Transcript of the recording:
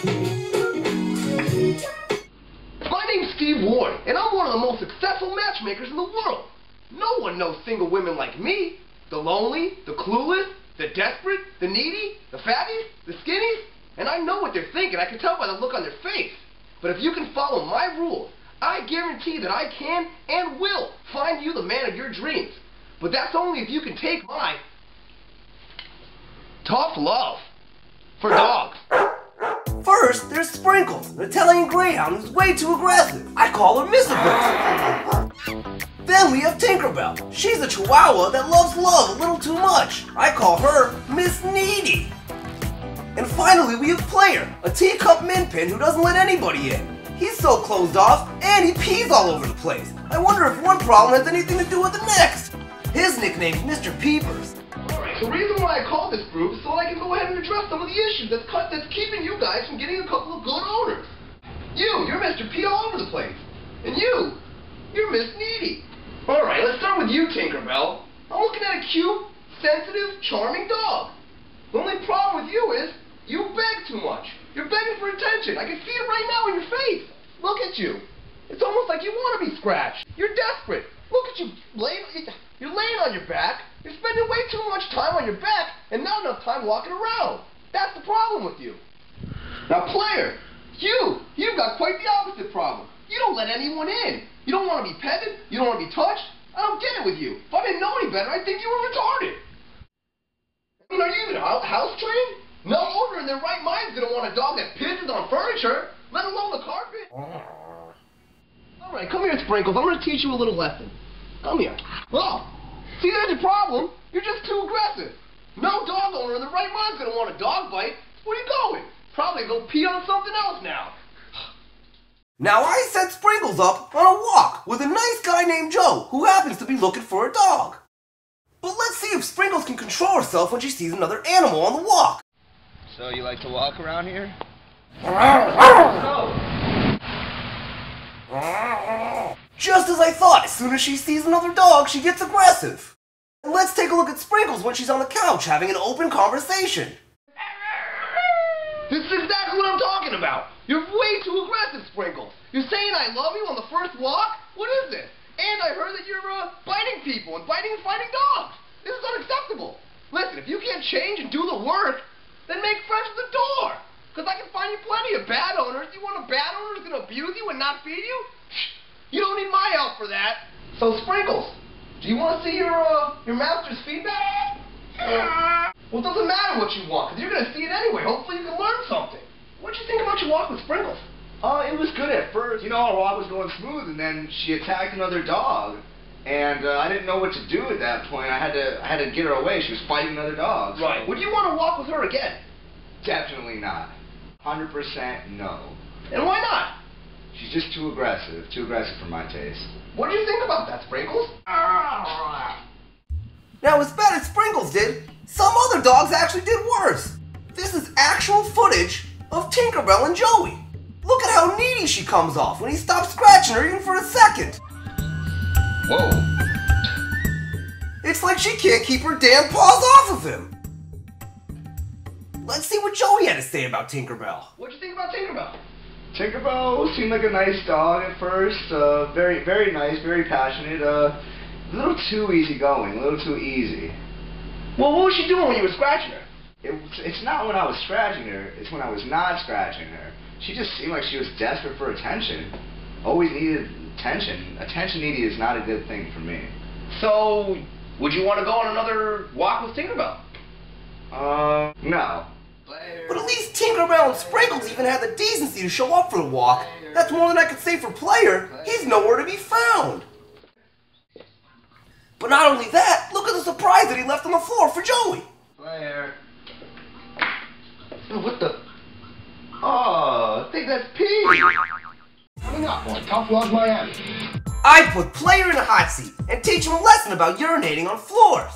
My name's Steve Ward, and I'm one of the most successful matchmakers in the world. No one knows single women like me. The lonely, the clueless, the desperate, the needy, the fatties, the skinnies. And I know what they're thinking. I can tell by the look on their face. But if you can follow my rules, I guarantee that I can and will find you the man of your dreams. But that's only if you can take my tough love for dogs. First, there's Sprinkles, an Italian greyhound who's way too aggressive. I call her Miss Aggressive. Then we have Tinkerbell. She's a chihuahua that loves love a little too much. I call her Miss Needy. And finally, we have Player, a teacup min pin who doesn't let anybody in. He's so closed off, and he pees all over the place. I wonder if one problem has anything to do with the next. His nickname's Mr. Peepers. Alright, the reason why I called this group is so I can go ahead and address some of the issues that's keeping you guys from getting a couple of good owners. You're Mr. P all over the place. And you're Miss Needy. Alright, let's start with you, Tinkerbell. I'm looking at a cute, sensitive, charming dog. The only problem with you is you beg too much. You're begging for attention. I can see it right now in your face. Look at you. It's almost like you want to be scratched. You're desperate. Look at you. You're laying on your back. You're spending way too much time on your back and not enough time walking around. That's the problem with you. Now, Player, you've got quite the opposite problem. You don't let anyone in. You don't want to be petted. You don't want to be touched. I don't get it with you. If I didn't know any better, I'd think you were retarded. I mean, are you even house trained? No owner in their right mind is going to want a dog that pisses on furniture, let alone the carpet. Alright, come here, Sprinkles. I'm going to teach you a little lesson. Come here. Oh, see, there's your problem. You're just too aggressive. No dog owner in the right mind is going to want a dog bite. Where are you going? Probably go pee on something else now. Now I set Sprinkles up on a walk with a nice guy named Joe who happens to be looking for a dog. But let's see if Sprinkles can control herself when she sees another animal on the walk. So you like to walk around here? Just as I thought, as soon as she sees another dog, she gets aggressive. And let's take a look at Sprinkles when she's on the couch having an open conversation. This is exactly what I'm talking about. You're way too aggressive, Sprinkles. You're saying I love you on the first walk? What is this? And I heard that you're biting people and biting and fighting dogs. This is unacceptable. Listen, if you can't change and do the work, then make friends with the door. Because I can find you plenty of bad owners. You want a bad owner who's going to abuse you and not feed you? You don't need my help for that. So, Sprinkles, do you want to see your master's feedback? Well, it doesn't matter what you want, because you're going to see it anyway. Hopefully you can learn something. What did you think about your walk with Sprinkles? It was good at first. You know, our walk was going smooth, and then she attacked another dog. And I didn't know what to do at that point. I had to get her away. She was fighting other dogs. Right. Would you want to walk with her again? Definitely not. 100% no. And why not? She's just too aggressive. Too aggressive for my taste. What do you think about that, Sprinkles? Now, as bad as Sprinkles did, some other dogs actually did worse. This is actual footage of Tinkerbell and Joey. Look at how needy she comes off when he stops scratching her even for a second. Whoa. It's like she can't keep her damn paws off of him. Let's see what Joey had to say about Tinkerbell. What'd you think about Tinkerbell? Tinkerbell seemed like a nice dog at first. Very, very nice, very passionate. A little too easygoing, a little too easy. Well, what was she doing when you were scratching her? It's not when I was scratching her, it's when I was not scratching her. She just seemed like she was desperate for attention. Always needed attention. Attention needy is not a good thing for me. So, would you want to go on another walk with Tinkerbell? No. But at least Tinkerbell and Sprinkles even had the decency to show up for the walk. That's more than I could say for Player. He's nowhere to be found. But not only that, look at the surprise that he left on the floor for Joey. Player. What the? Oh, I think that's pee. Coming up on Toughlove Miami. I put Player in a hot seat and teach him a lesson about urinating on floors.